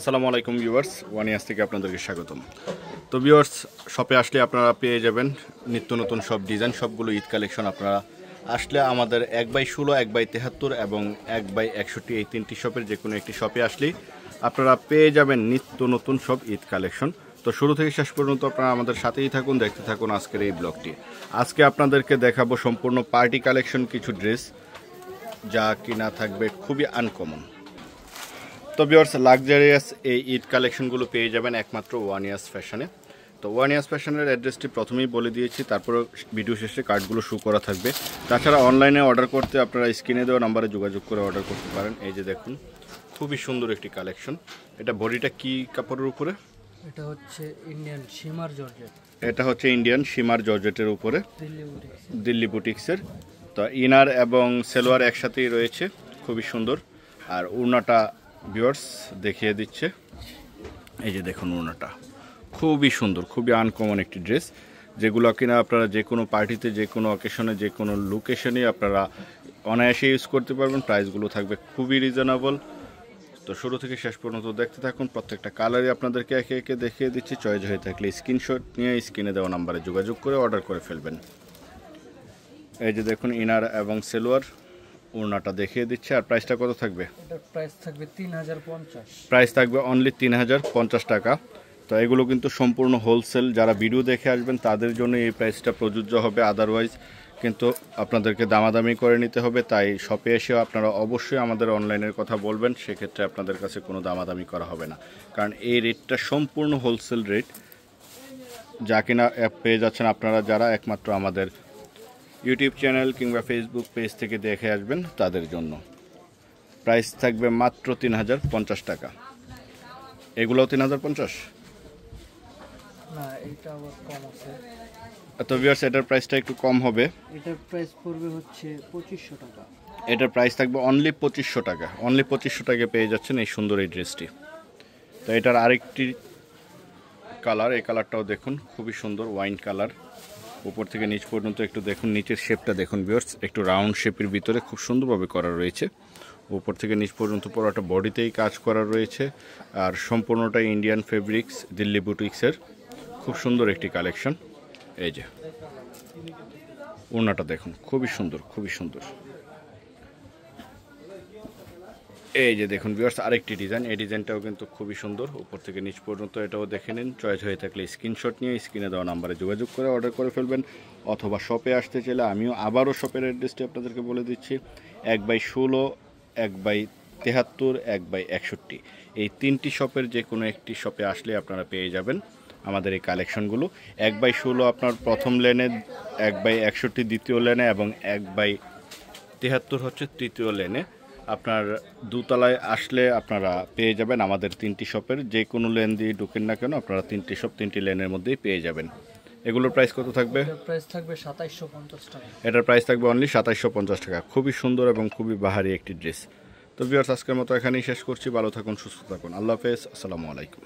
আসসালামু আলাইকুম ভিউয়ার্স, ওয়ানিয়াস থেকে আপনাদেরকে স্বাগতম। তো ভিউয়ার্স, শপে আসলে আপনারা পেয়ে যাবেন নিত্য নতুন সব ডিজাইন, সবগুলো ঈদ কালেকশন। আপনারা আসলে আমাদের 1/16, 1/73 এবং 1/61 এই তিনটি শপের যে কোনো একটি শপে আসলেই আপনারা পেয়ে যাবেন নিত্য নতুন সব ঈদ কালেকশন। তো শুরু থেকে শেষ পর্যন্ত আপনারা আমাদের সাথেই থাকুন, দেখতে থাকুন আজকের এই ব্লগটি। আজকে আপনাদেরকে দেখাবো সম্পূর্ণ পার্টি কালেকশন কিছু ড্রেস, যা কিনা থাকবে খুবই আনকমন। তো ভিউয়ার্স, লাক্সারিয়াস এই ঈদ কালেকশনগুলো পেয়ে যাবেন একমাত্র ওয়ানিয়াস ফ্যাশনে। তো ওয়ানিয়াস ফ্যাশনের অ্যাড্রেসটি প্রথমেই বলে দিয়েছি, তারপরে ভিডিও শেষে কার্ডগুলো শো করা থাকবে। তাছাড়া অনলাইনে অর্ডার করতে আপনারা স্ক্রিনে দেওয়া নাম্বারে যোগাযোগ করে অর্ডার করতে পারেন। এই যে দেখুন, খুবই সুন্দর একটি কালেকশন। এটা বডিটা কি কাপড়ের উপরে? এটা হচ্ছে ইন্ডিয়ান শিমার জর্জেট। এটা হচ্ছে ইন্ডিয়ান শিমার জর্জেটের উপরে দিল্লি বুটিক্সের। তো ইনার এবং সেলোয়ার একসাথেই রয়েছে, খুবই সুন্দর। আর ওড়নাটা ভিউয়ার্স দেখিয়ে দিচ্ছে, এই যে দেখুন ওড়নাটা খুবই সুন্দর, খুবই আনকমন একটি ড্রেস, যেগুলো কিনা আপনারা যে কোনো পার্টিতে, যে কোনো অকেশনে, যে কোনো লোকেশনে আপনারা অনায়াসে ইউজ করতে পারবেন। প্রাইসগুলো থাকবে খুবই রিজনেবল। তো শুরু থেকে শেষ পর্যন্ত দেখতে থাকুন। প্রত্যেকটা কালারই আপনাদেরকে একে একে দেখিয়ে দিচ্ছি। চয়েস হয়ে থাকলে স্ক্রিনশট নিয়ে স্ক্রিনে দেওয়া নাম্বারে যোগাযোগ করে অর্ডার করে ফেলবেন। এই যে দেখুন ইনার এবং সেলোয়ার, ওড়নাটা দেখিয়ে দিচ্ছে। আর প্রাইসটা কত থাকবে? এটার প্রাইস থাকবে 3050। প্রাইস থাকবে অনলি 3050 টাকা। তো এগুলো কিন্তু সম্পূর্ণ হোলসেল, যারা ভিডিও দেখে আসবেন তাদের জন্য এই প্রাইসটা প্রযোজ্য হবে। আদারওয়াইজ কিন্তু আপনাদেরকে দামাদামি করে নিতে হবে। তাই শপে এসেও আপনারা অবশ্যই আমাদের অনলাইনের কথা বলবেন, সেক্ষেত্রে আপনাদের কাছে কোনো দামাদামি করা হবে না, কারণ এই রেটটা সম্পূর্ণ হোলসেল রেট, যা কিনা পেয়ে যাচ্ছেন আপনারা যারা একমাত্র আমাদের ইউটিউব চ্যানেল কিংবা ফেসবুক পেজ থেকে দেখে আসবেন তাদের জন্য। প্রাইস থাকবে মাত্র 3050 টাকা। এগুলোও 3050? না, এটা আবার কম আছে। তো ভিউয়ার্স, এটার প্রাইসটা একটু কম হবে। এটার প্রাইস পড়বে হচ্ছে 2500 টাকা। এটার প্রাইস থাকবে অনলি 2500 টাকা। অনলি 2500 টাকা পেয়ে যাচ্ছেন এই সুন্দর এই ড্রেসটি। তো এটার আরেকটি কালার, এই কালারটাও দেখুন, খুবই সুন্দর ওয়াইন কালার। উপর থেকে নিচ পর্যন্ত একটু দেখুন, নিচের শেপটা দেখুন ভিউয়ার্স, একটু রাউন্ড শেপের ভিতরে খুব সুন্দরভাবে করা রয়েছে। উপর থেকে নিচ পর্যন্ত পুরোটা বডিতেই কাজ করা রয়েছে। আর সম্পূর্ণটা ইন্ডিয়ান ফেব্রিক্স, দিল্লি বুটিক্সের খুব সুন্দর একটি কালেকশন। এই যে ওড়নাটা দেখুন, খুবই সুন্দর, খুবই সুন্দর। এই যে দেখুন ভিউয়ার্স, আরেকটি ডিজাইন, এই ডিজাইনটাও কিন্তু খুবই সুন্দর। উপর থেকে নিচ পর্যন্ত এটাও দেখে নিন। চয়েস হয়ে থাকলে স্ক্রিনশট নিয়ে স্ক্রিনে দেওয়া নাম্বারে যোগাযোগ করে অর্ডার করে ফেলবেন। অথবা শপে আসতে চাইলে আমিও আবারও শপের অ্যাড্রেসটি আপনাদেরকে বলে দিচ্ছি। 1/16, 1/73, 1/61 এই তিনটি শপের যে কোনো একটি শপে আসলে আপনারা পেয়ে যাবেন আমাদের এই কালেকশনগুলো। 1/16 আপনার প্রথম লেনে, 1/61 দ্বিতীয় লেনে এবং 1/73 হচ্ছে তৃতীয় লেনে। আপনার দোতলায় আসলে আপনারা পেয়ে যাবেন আমাদের তিনটি শপের যে কোনো লেন দিয়ে ঢুকেন না কেন, আপনারা তিনটি শপ তিনটি লেনের মধ্যেই পেয়ে যাবেন। এগুলোর প্রাইস কত থাকবে? এটার প্রাইস থাকবে 2750 টাকা। এটার প্রাইস থাকবে অনলি 2750 টাকা। খুবই সুন্দর এবং খুবই বাহারি একটি ড্রেস। তো ভিউয়ার্স, আজকের মতো এখানেই শেষ করছি। ভালো থাকুন, সুস্থ থাকুন, আল্লাহ হাফেজ, আসসালামু আলাইকুম।